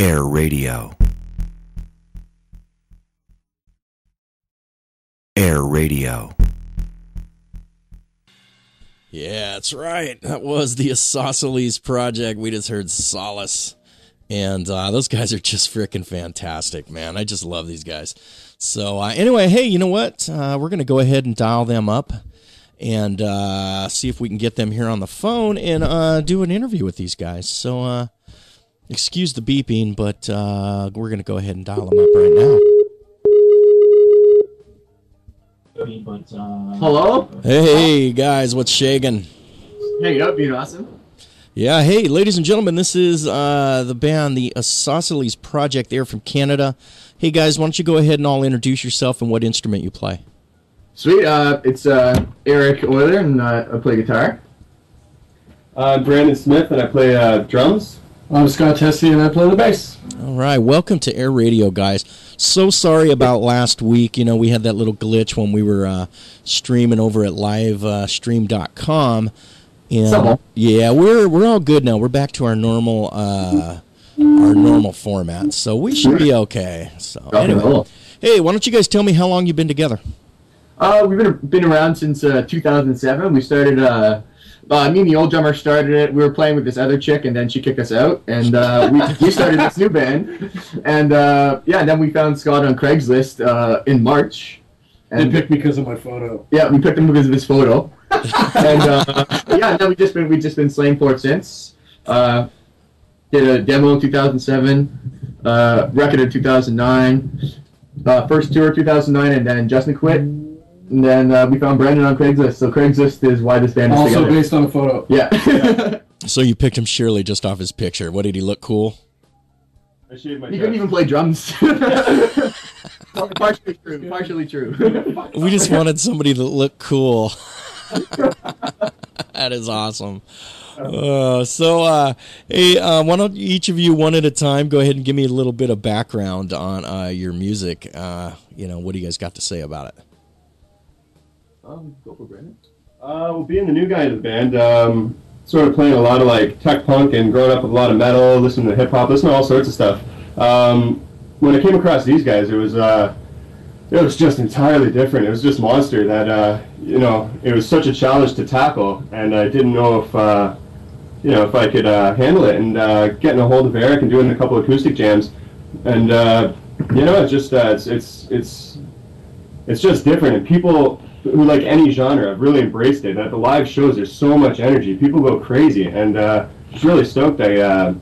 Air Radio. Air Radio. Yeah, that's right. That was the Isosceles Project. We just heard Solace. And those guys are just freaking fantastic, man. I just love these guys. So anyway, hey, you know what? We're going to go ahead and dial them up and see if we can get them here on the phone and do an interview with these guys. So excuse the beeping, but we're going to go ahead and dial them up right now. Hello? Hey, guys, what's shaking? Hang it up, being awesome. Yeah, hey, ladies and gentlemen, this is the band, the Isosceles Project. They're from Canada. Hey, guys, why don't you go ahead and all introduce yourself and what instrument you play? Sweet. It's Eric Euler, and I play guitar. I'm Brandon Smith, and I play drums. I'm Scott Tessie, and I play the bass. All right, welcome to Air Radio, guys. So sorry about last week. You know, we had that little glitch when we were streaming over at livestream.com. And yeah, we're all good now. We're back to our normal format, so we should be okay. So anyway, hey, why don't you guys tell me how long you've been together? We've been around since 2007. We started. Me and the old drummer started it. We were playing with this other chick, and then she kicked us out, and we started this new band. And then we found Scott on Craigslist in March. And they picked me because of my photo. Yeah, we picked him because of his photo. And then we've just been slaying for it since. Did a demo in 2007, record in 2009, first tour 2009, and then Justin quit. And then we found Brandon on Craigslist. So Craigslist is why this band is together. Also based on a photo. Yeah. So you picked him surely just off his picture. What, did he look cool? I shaved my He couldn't even play drums. Partially true. We just wanted somebody that looked cool. That is awesome. Hey, why don't each of you, one at a time, go ahead and give me a little bit of background on your music. What do you guys got to say about it? Go for Brandon. Well, being the new guy in the band, sort of playing a lot of like tech punk and growing up with a lot of metal, listening to hip hop, listening to all sorts of stuff. When I came across these guys, it was just entirely different. It was just monster that it was such a challenge to tackle, and I didn't know if I could handle it. And getting a hold of Eric and doing a couple of acoustic jams, and it's just different. And people who like any genre have really embraced it. At the live shows, there's so much energy. People go crazy, and it's really stoked that I'm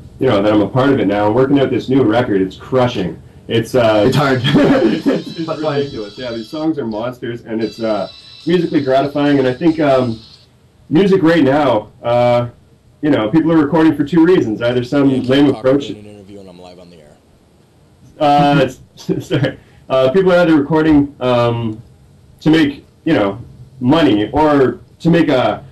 a part of it now. I'm working out this new record. It's crushing. It's hard. it's ridiculous. Yeah, these songs are monsters, and it's musically gratifying. And I think music right now, people are recording for two reasons. Either some lame approach. In an interview, and I'm live on the air. Sorry. People are either recording to make money, or to make a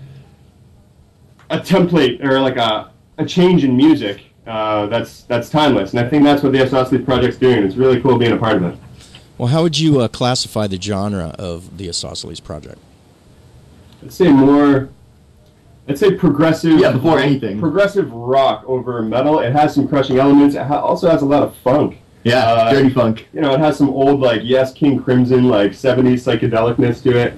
template or like a change in music. That's timeless, and I think that's what the Isosceles Project's doing. It's really cool being a part of it. Well, how would you classify the genre of the Isosceles Project? I'd say progressive. Yeah, before anything. Progressive rock over metal. It has some crushing elements. It also has a lot of funk. Yeah, dirty funk. It has some old Yes, King Crimson, 70s psychedelicness to it.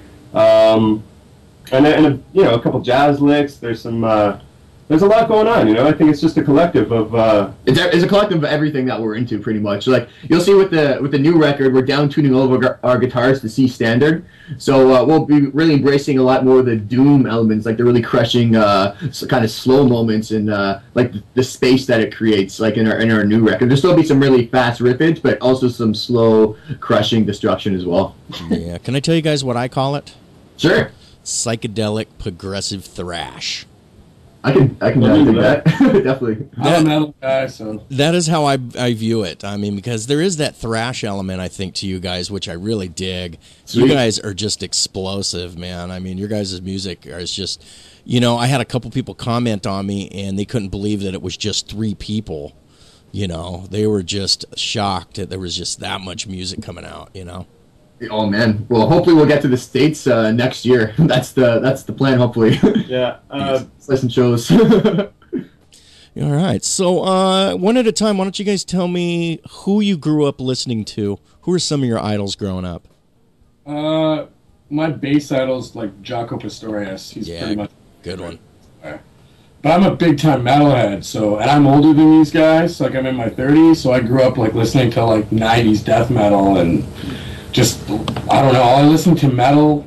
And a couple jazz licks. There's a lot going on, I think it's just a collective of... It's a collective of everything that we're into, pretty much. Like, you'll see with the new record, we're down-tuning all of our guitars to C standard. So we'll be really embracing a lot more of the doom elements, like the really crushing kind of slow moments and the space that it creates, like in our new record. There'll still be some really fast riffage, but also some slow, crushing destruction as well. Yeah. Can I tell you guys what I call it? Sure. Psychedelic progressive thrash. I can do that. Definitely. I'm a metal guy, so that is how I view it. I mean, because there is that thrash element, I think, to you guys, which I really dig. Sweet. You guys are just explosive, man. I mean, your guys' music is just, I had a couple people comment on me, and they couldn't believe that it was just 3 people. They were just shocked that there was just that much music coming out. Oh man! Well, hopefully we'll get to the States next year. That's the plan. Hopefully. Yeah. Play some shows. All right. So one at a time, why don't you guys tell me who you grew up listening to? Who are some of your idols growing up? My bass idol's like Jaco Pastorius. He's pretty much good one. But I'm a big time metalhead, so, and I'm older than these guys. Like, I'm in my 30s, so I grew up like listening to like 90s death metal and just, I don't know. I listen to metal,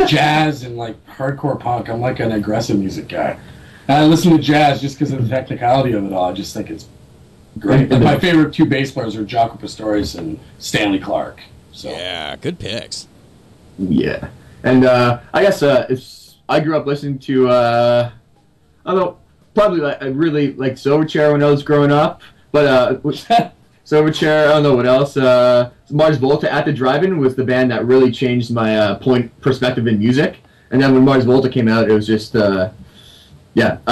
jazz, and like hardcore punk. I'm like an aggressive music guy. And I listen to jazz just because of the technicality of it all. I just think it's great. Like, my favorite two bass players are Jaco Pastorius and Stanley Clark. So. Yeah, good picks. Yeah. And I guess I grew up listening to, I don't know, probably I really liked Silverchair when I was growing up. But Silverchair, I don't know what else. Mars Volta at the Drive-In was the band that really changed my perspective in music. And then when Mars Volta came out, it was just, I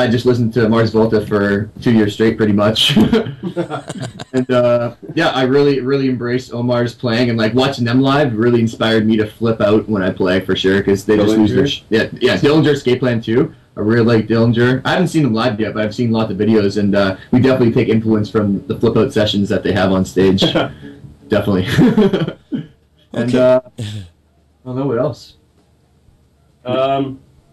just listened to Mars Volta for 2 years straight, pretty much. And I really embraced Omar's playing, and like watching them live really inspired me to flip out when I play for sure, because they just lose their Dillinger Escape Plan too. I really like Dillinger. I haven't seen them live yet, but I've seen lots of videos, and we definitely take influence from the flip out sessions that they have on stage. Definitely. And I don't know what else.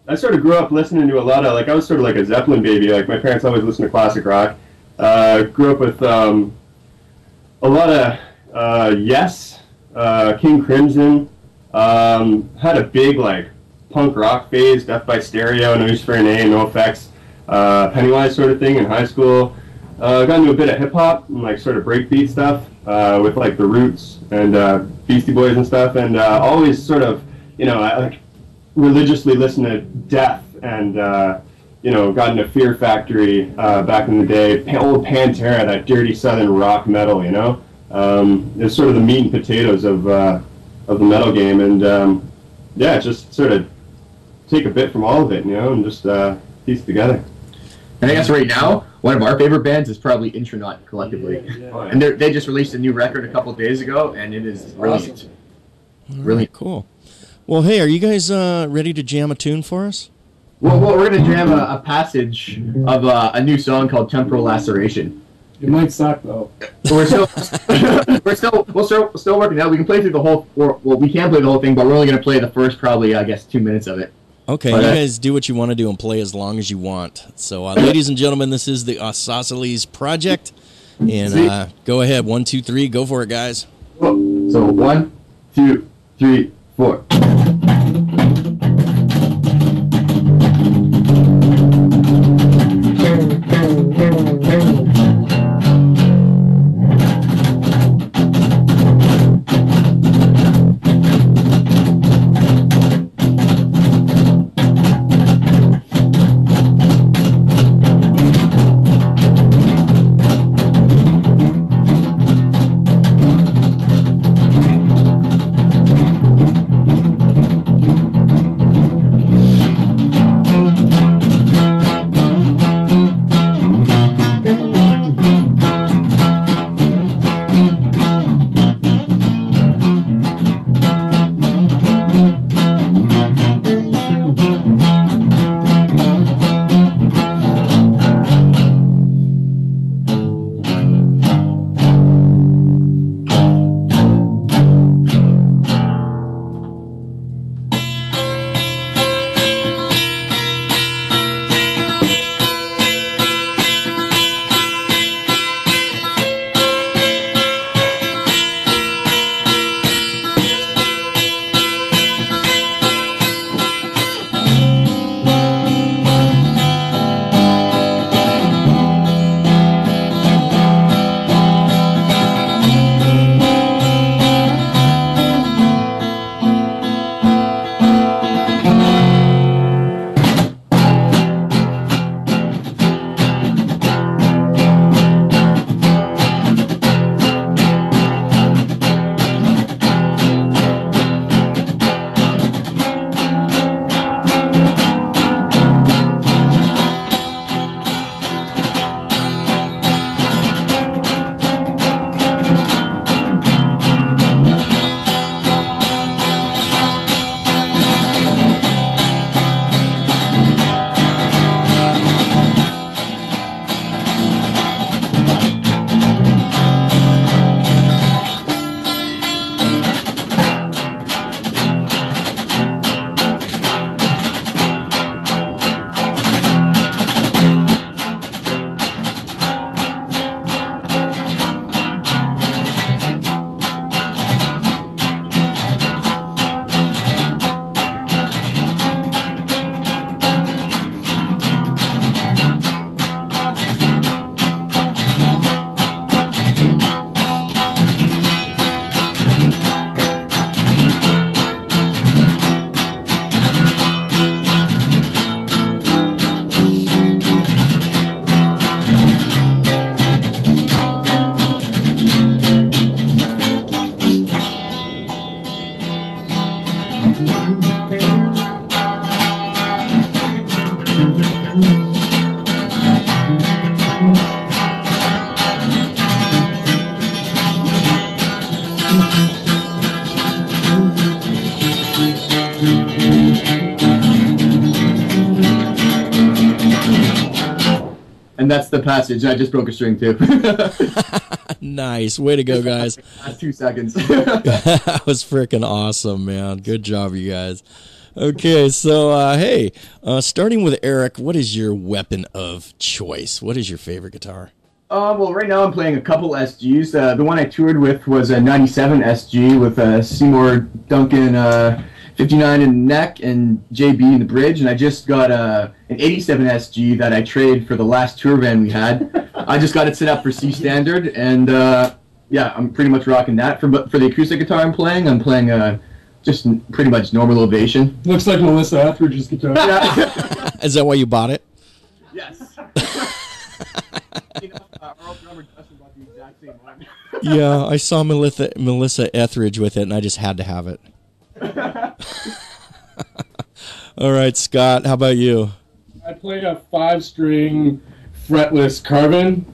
I sort of grew up listening to a lot of, like, I was sort of like a Zeppelin baby. Like, my parents always listened to classic rock. Grew up with a lot of Yes, King Crimson. Had a big, like, punk rock phase, Death by Stereo, No Use for a Name, No Effects, Pennywise sort of thing in high school. Got into a bit of hip-hop and, like, sort of breakbeat stuff with, like, The Roots and Beastie Boys and stuff. And always sort of, I religiously listened to Death and got into Fear Factory back in the day. Old Pantera, that dirty southern rock metal, it's sort of the meat and potatoes of the metal game. And just sort of take a bit from all of it, and just piece together. And I guess right now, one of our favorite bands is probably Intronaut collectively. And they just released a new record a couple of days ago, and it is brilliant. Awesome. Really cool. Well, hey, are you guys ready to jam a tune for us? Well, we're going to jam a passage of a new song called Temporal Laceration. It might suck, though. We're still working out. We can play through the whole, we can play the whole thing, but we're only going to play the first probably, 2 minutes of it. Okay, you guys do what you want to do and play as long as you want. So, ladies and gentlemen, this is the Isosceles Project. And go ahead, 1, 2, 3, go for it, guys. So 1, 2, 3, 4. And that's the passage. I just broke a string too. Nice. Way to go, guys. Last 2 seconds. That was freaking awesome, man. Good job, you guys. Okay, so, hey, starting with Eric, what is your weapon of choice? What is your favorite guitar? Well, right now I'm playing a couple SGs. The one I toured with was a 97 SG with Seymour Duncan 59 in the neck and JB in the bridge, and I just got an 87 SG that I traded for the last tour van we had. I just got it set up for C standard, and yeah, I'm pretty much rocking that. For the acoustic guitar I'm playing just pretty much normal Ovation. Looks like Melissa Etheridge's guitar. Yeah. Is that why you bought it? Yes. You know, our old drummer Justin bought the exact same one. Yeah, I saw Melissa Etheridge with it, and I just had to have it. All right, Scott, how about you? I play a 5-string fretless carbon,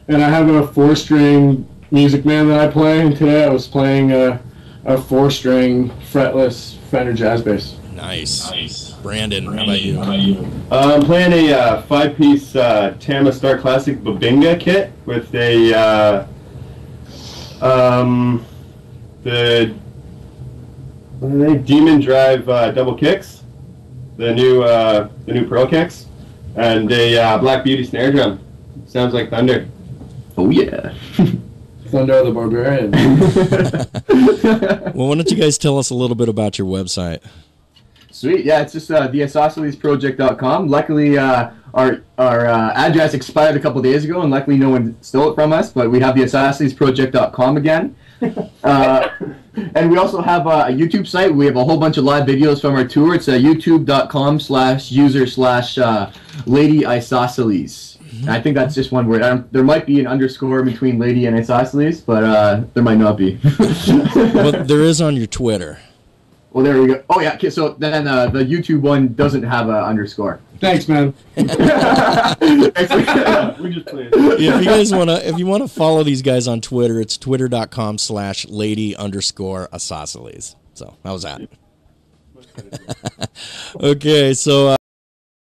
and I have a 4-string Music Man that I play, and today I was playing a 4-string fretless Fender Jazz Bass. Nice. Brandon, how about you? I'm playing a 5-piece Tama Star Classic Babinga kit with the what are they? Demon Drive double kicks, the new Pearl kicks, and a Black Beauty snare drum. Sounds like thunder. Oh yeah. Thunder the Barbarian. Well, why don't you guys tell us a little bit about your website? Sweet, yeah, it's just the isoscelesproject.com. Luckily, our address expired a couple days ago, and luckily no one stole it from us, but we have the isoscelesproject.com again. And we also have a YouTube site. We have a whole bunch of live videos from our tour. It's youtube.com/user/Lady Isosceles. I think that's just one word. There might be an underscore between Lady and Isosceles, but there might not be. Well, there is on your Twitter. Well, there we go. Oh, yeah. Okay, so then the YouTube one doesn't have an underscore. Thanks, man. We just played. Yeah, if you wanna follow these guys on Twitter, it's twitter.com/lady_isosceles. So that was that. Okay, so